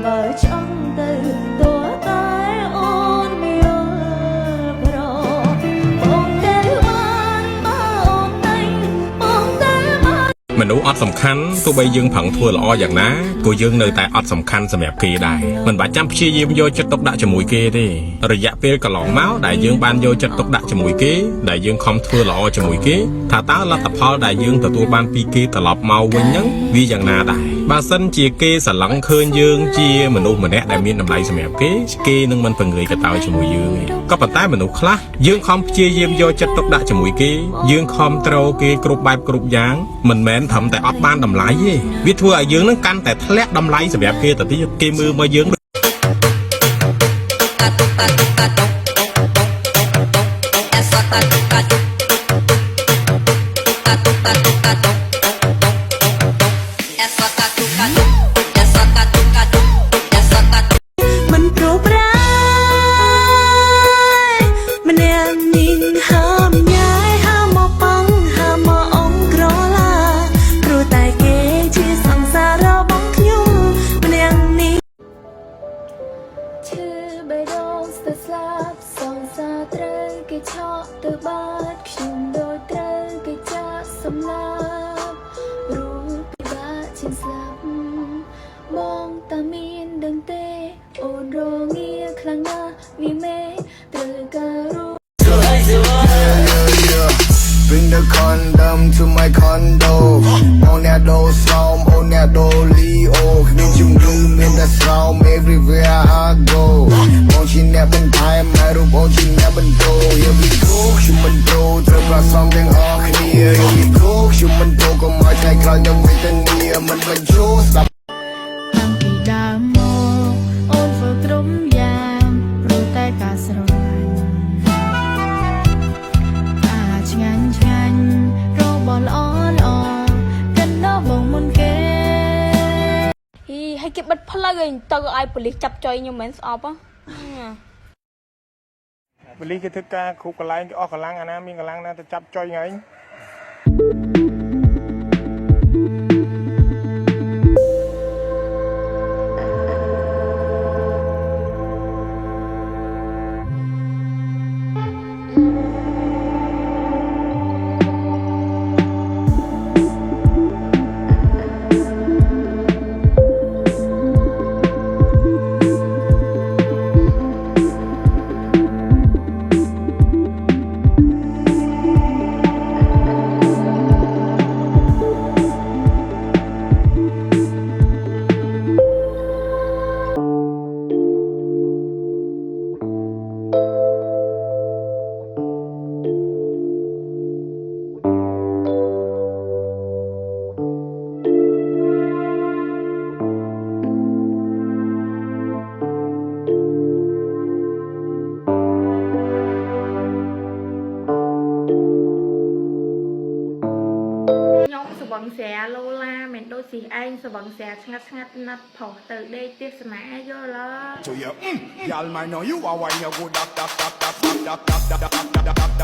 បើចង់ទៅតួតែអូនមានប្របងតែបានបើអូនតែបងតែបានមនុស្សអត់សំខាន់ទោះបីយើងប្រឹងធ្វើល្អយ៉ាងណាក៏យើងនៅតែអត់សំខាន់សម្រាប់គេដែរមិនបាច់ចាំព្យាយាមយកចិត្តទុកដាក់ជាមួយគេទេរយៈពេលកន្លងមកដែលយើងបានយកចិត្តទុកដាក់ជាមួយគេដែលយើងខំធ្វើល្អជាមួយគេថាតើលទ្ធផលដែលយើងទទួលបានពីគេត្រឡប់មកវិញហ្នឹងវាយ៉ាងណាដែរបើសិនជាគេស្រឡឹងឃើញយើងជាមនុស្សម្នាក់ដែលមានតម្លៃសម្រាប់គេនឹងមិនពង្រាយកតើជាមួយយើងទេក៏ប៉ុន្តែមនុស្សខ្លះយើងខំព្យាយាមយកចិត្តទុកដាក់ជាមួយគេយើងខំត្រូវគេគ្រប់បែបគ្រប់យ៉ាងមិនមែនត្រឹមតែអត់បានតម្លៃទេវាធ្វើឲ្យយើងនឹងកាន់តែធ្លាក់តម្លៃសម្រាប់គេទៅទៀតគេមើលមកយើងមិនប្រូប្រែម្នាក់ញញហើមញ៉ាយហើមមកប៉ងហើមមកអងក្រឡាព្រោះតែគេជាសង្សាររបស់ខ្ញុំម្នាក់នេះឈឺបេះដូងស្ទើរស្លាប់សងសារត្រូវគេឆក់ទៅបាត់ខ្ញុំដូចត្រូវគេចាក់សម្លាប់រូបពិបាកជាងស្លាប់បងតាមានដឹងទេអូនរងាខ្លាំងណាស់វាមេត្រូវការរូប Bring the condom to my condo. On that door storm, on that door Leo. Need you bloom in the storm everywhere I go. Won't you never time, I don't want you never go. Here we go, human bro, tell us something all clear. Here we go, human bro, come on, I call them with the near. Man, man, Joe, stop. តាំងពីដើមមកអូនធ្វើក្រុមយ៉ាងព្រោះតែការស្រឡាញ់ឆ្ងាញ់ឆ្ងាញ់របស់ល្អល្អកិនដល់បងមុនគេហើយគេបិទផ្លូវឲ្យទៅឲ្យប៉ូលីសចាប់ចុយខ្ញុំមិនស្អប់ហ៎ប៉ូលីសគេធ្វើការគ្រប់កន្លែងគេអស់កម្លាំងអាណាមានកម្លាំងណាទៅចាប់ចុយហ្នឹងស្វឹងស្រាឡូឡាមិនដូចស៊ីឯងស្វឹងស្រាស្ងាត់ស្ងាត់ណាត់ផុសទៅដេកទេសនាយល់ឡើ So yeah, y'all might know you are why you go duck duck duck duck duck duck duck duck duck duck duck